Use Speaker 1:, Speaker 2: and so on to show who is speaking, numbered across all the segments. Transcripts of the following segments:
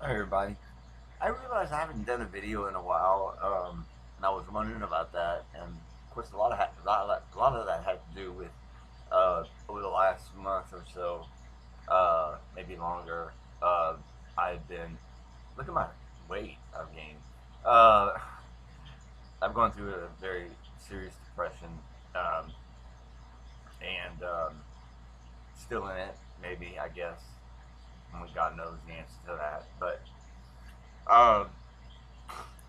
Speaker 1: Hi everybody. I realized I haven't done a video in a while, and I was wondering about that. And of course, a lot of that had to do with over the last month or so, maybe longer. Uh, I've been look at my weight I've gained. Uh, I've gone through a very serious depression, um, and still in it. Maybe I guess, only God knows the answer to that. But um,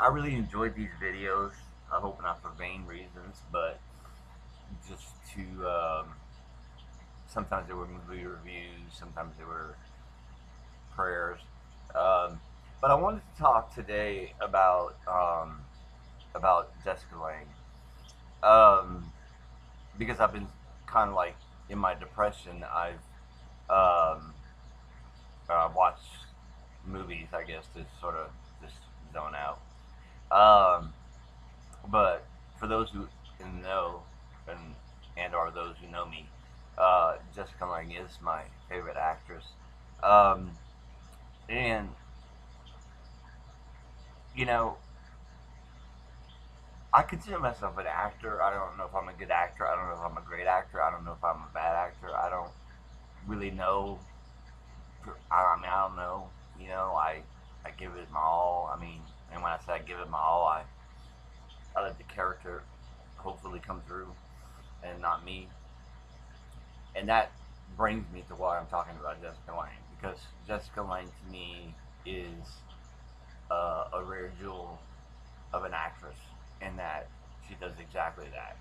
Speaker 1: I really enjoyed these videos. I hope not for vain reasons, but just to sometimes they were movie reviews, sometimes they were prayers. Um, but I wanted to talk today about Jessica Lange because I've been kind of like in my depression. I've um, watched movies, I guess, to sort of just zone out. Um, But for those who know and or those who know me, Jessica Lange is my favorite actress. Um, and you know, I consider myself an actor. I don't know if I'm a good actor. I don't know if I'm a great actor. I don't know if I'm a bad actor. I don't really know. I don't know. I give it my all. I mean, and when I say I give it my all, I let the character hopefully come through and not me. And that brings me to why I'm talking about Jessica Lange, because Jessica Lange to me is a rare jewel of an actress in that she does exactly that.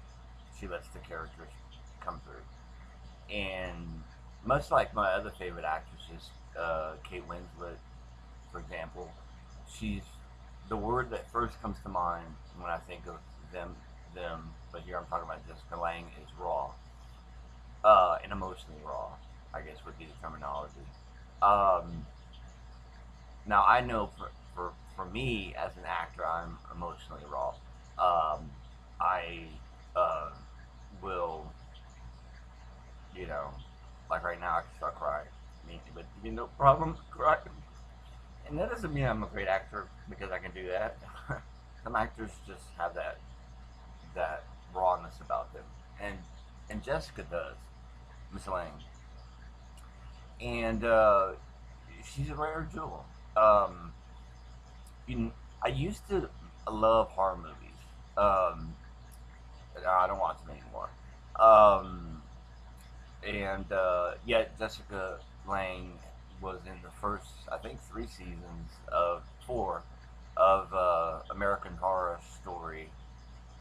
Speaker 1: She lets the characters come through, and much like my other favorite actresses, Kate Winslet, for example, she's the word that first comes to mind when I think of them. But here I'm talking about Jessica Lange is raw, and emotionally raw, I guess would be the terminology. Um, Now I know for me as an actor, I'm emotionally raw. I uh, will, you know, like right now I can start crying. I mean, but no problem crying. And that doesn't mean I'm a great actor because I can do that. Some actors just have that rawness about them, and Jessica does, Miss Lang, and she's a rare jewel. Um, you, I used to love horror movies. Um, I don't watch them anymore. Um, and yet Jessica Lange was in the first, I think, 3 seasons of 4 of American Horror Story.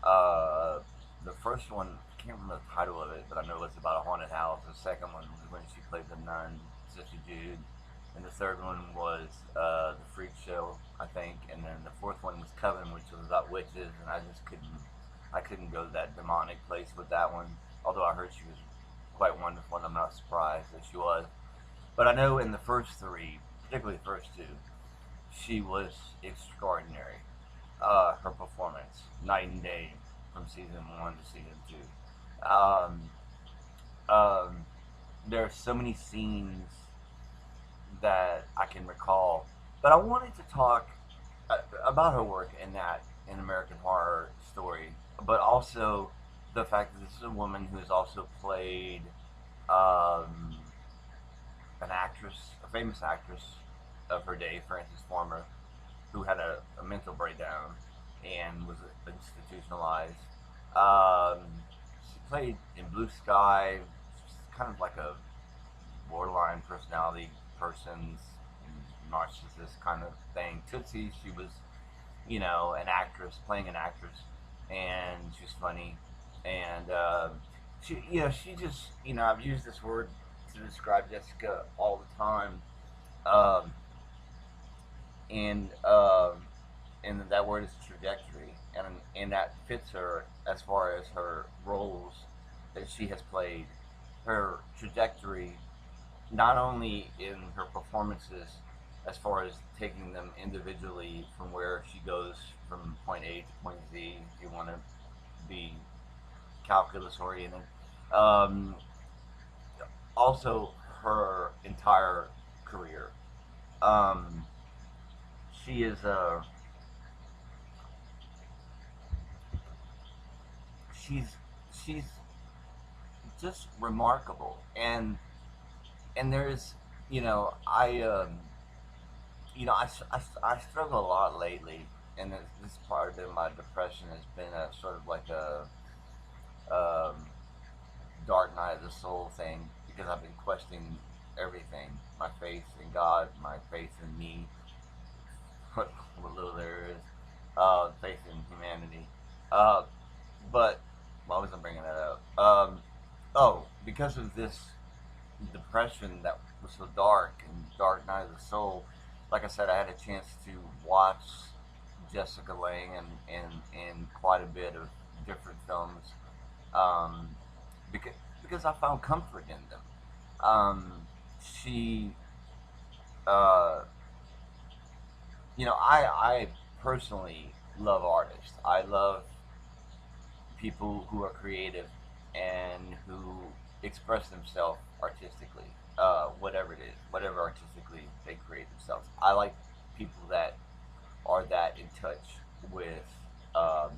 Speaker 1: Uh, the first one, I can't remember the title of it, but I know it's about a haunted house. The second one was when she played the nun, Sister Jude. And the third one was the Freak Show, I think. And then the fourth one was Coven, which was about witches. And I couldn't go to that demonic place with that one. Although I heard she was quite wonderful, and I'm not surprised that she was. But I know in the first three, particularly the first two, she was extraordinary. Her performance, night and day, from season one to season two. Um, there are so many scenes that I can recall, but I wanted to talk about her work in American Horror Story, but also the fact that this is a woman who has also played um, an actress, a famous actress of her day, Frances Farmer, who had a mental breakdown and was institutionalized. Um, she played in Blue Sky, kind of like a borderline personality person's narcissist kind of thing. Tootsie, she was, an actress playing an actress, and she's funny, and she just, I've used this word to describe Jessica all the time, um, and that word is trajectory, and that fits her as far as her roles that she has played. Her trajectory, not only in her performances, as far as taking them individually from where she goes from point A to point Z, if you want to be calculus oriented. Um, Also, her entire career. Um, she is she's she's just remarkable, and there's, I struggle a lot lately, and this part of my depression has been a sort of like a um, dark night of the soul thing, because I've been questioning everything: my faith in God, my faith in me, what little there is, faith in humanity. Uh, but why was I bringing that up? Oh, because of this depression that was so dark and dark night of the soul. Like I said, I had a chance to watch Jessica Lange and quite a bit of different films, um, because I found comfort in them. She, uh, I personally love artists. I love people who are creative and who express themselves artistically, whatever it is, whatever artistically they create themselves. I like people that are that in touch with um,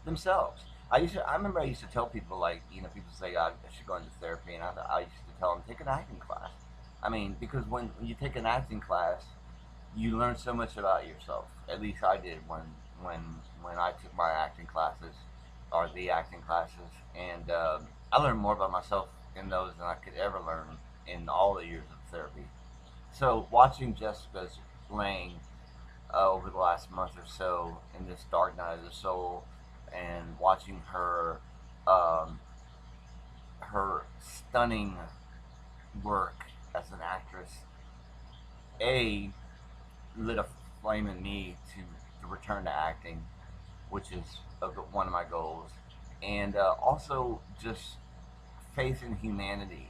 Speaker 1: themselves. I remember I used to tell people, like, people say I should go into therapy, and I used to tell them, take an acting class. I mean, because when you take an acting class, you learn so much about yourself. At least I did when when I took my acting classes, or the acting classes, and I learned more about myself in those than I could ever learn in all the years of therapy. So watching Jessica's Lange over the last month or so in this Dark Night of the Soul, and watching um, her stunning work as an actress, a lit a flame in me to return to acting, which is one of my goals, and also just faith in humanity.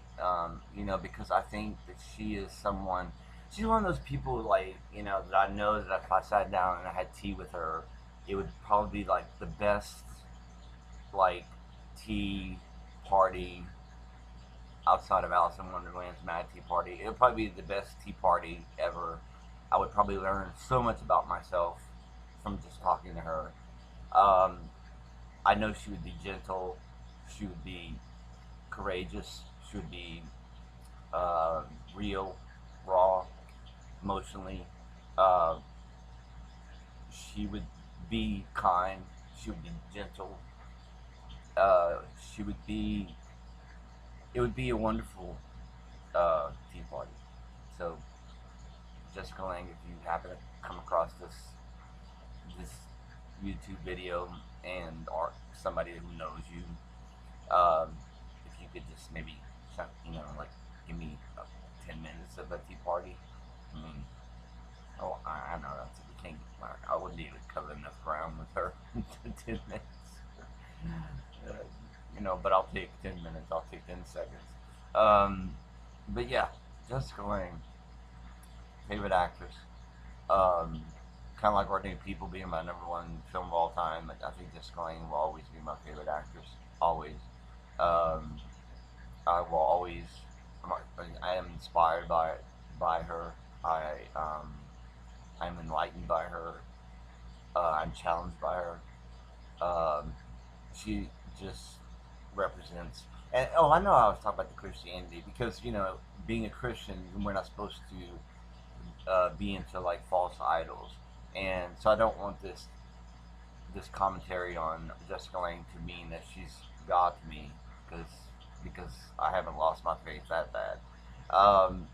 Speaker 1: Because I think that she is someone. She's one of those people, like, that I know that if I sat down and I had tea with her, it would probably be like the best, like, tea party outside of Alice in Wonderland's Mad Tea Party. It would probably be the best tea party ever. I would probably learn so much about myself from just talking to her. Um, I know she would be gentle. She would be courageous. She would be uh, real, raw, emotionally. Uh, she would be kind. She would be gentle. She would be. It would be a wonderful tea party. So, Jessica Lange, if you happen to come across this YouTube video, and or somebody who knows you, if you could just maybe, like, give me 10 minutes of a tea party. I mean, oh, I know that's, we can't. I wouldn't be able to cover enough ground with her in 10 minutes. Uh, but I'll take 10 minutes. I'll take 10 seconds. Um, but yeah, Jessica Lange, favorite actress. Um, kind of like Ordinary People being my number one film of all time. I think Jessica Lange will always be my favorite actress. Always. Um, I will always. I am inspired by her. I'm enlightened by her. I'm challenged by her. Um, she just represents. And oh, I know I was talking about the Christianity, because being a Christian, we're not supposed to be into, like, false idols, and so I don't want this commentary on Jessica Lange to mean that she's God to me, because I haven't lost my faith that bad. Um,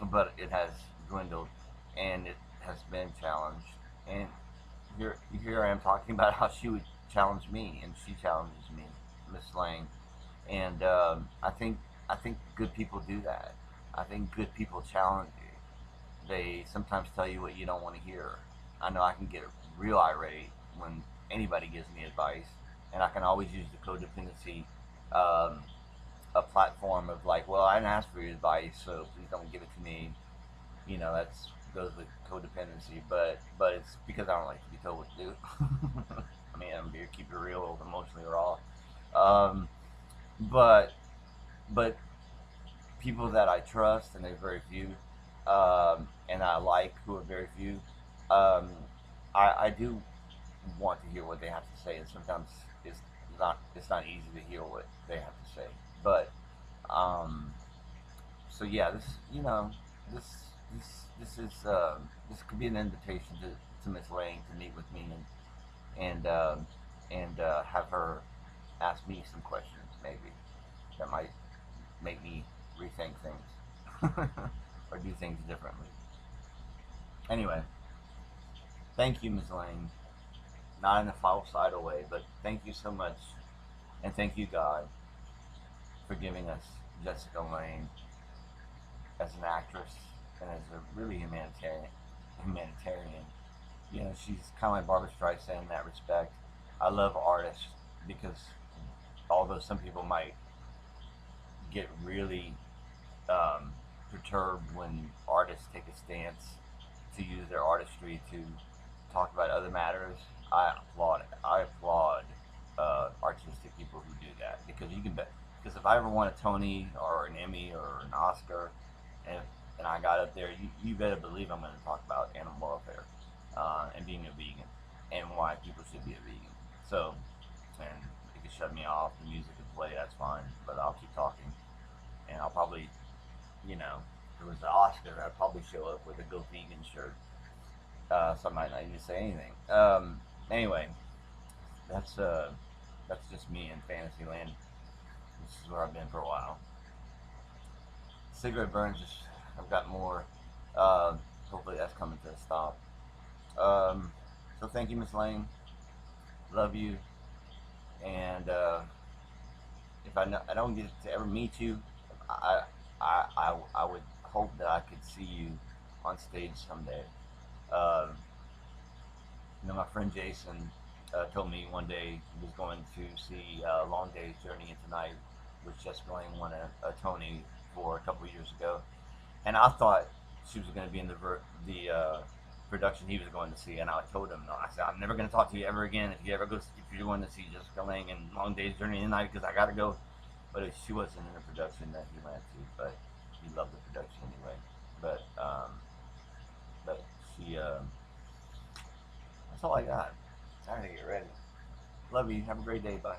Speaker 1: but it has dwindled, and it has been challenged. And here I am talking about how she would challenge me, and she challenges me, Miss Lang. And I think good people do that. I think good people challenge you. They sometimes tell you what you don't want to hear. I know I can get real irate when anybody gives me advice, and I can always use the codependency, um, a platform of, like, well, I didn't ask for your advice, so please don't give it to me. That's goes with codependency, but it's because I don't like to be told what to do. I mean, I'm here, keep it real, emotionally raw. Um, but but people that I trust, and they're very few, and I like, who are very few. um, I do want to hear what they have to say, and sometimes it's it's not easy to hear what they have to say. But um, so yeah, this you know this this could be an invitation to Miss Lang to meet with me and have her ask me some questions maybe that might make me rethink things or do things differently. Anyway, thank you, Ms. Lane. Not in a falsified way, but thank you so much, and thank you, God, for giving us Jessica Lange as an actress and as a really humanitarian. Humanitarian. You know, she's kind of like Barbara Streisand in that respect. I love artists because although some people might get really perturbed when artists take a stance to use their artistry to talk about other matters, I applaud it. I applaud artistic people who do that because you can bet. Because if I ever won a Tony or an Emmy or an Oscar, and and I got up there, you better believe I'm going to talk about animal welfare and being a vegan and why people should be a vegan. So, and you can shut me off. The music can play. That's fine, but I'll keep talking, and I'll probably, you know, if it was the Oscar, I'd probably show up with a Go Vegan shirt. So I might not even say anything. Anyway, that's uh, that's just me in Fantasyland. This is where I've been for a while. Cigarette burns. I've got more. Uh, Hopefully that's coming to a stop. Um, so thank you, Miss Lane. Love you. And if I don't get to ever meet you, I, I would hope that I could see you on stage someday. Um, you know, my friend Jason told me one day he was going to see Long Day's Journey into Night, which Jessica Lange won a Tony for a couple of years ago, and I thought she was going to be in the production he was going to see, and I told him no. I said I'm never going to talk to you ever again if you ever go if you're going to see Jessica Lange and Long Day's Journey into Night because I got to go. But she wasn't in the production that he went to, but he loved the production anyway. But but she that's all I got. Time to get ready. Love you. Have a great day. Bye.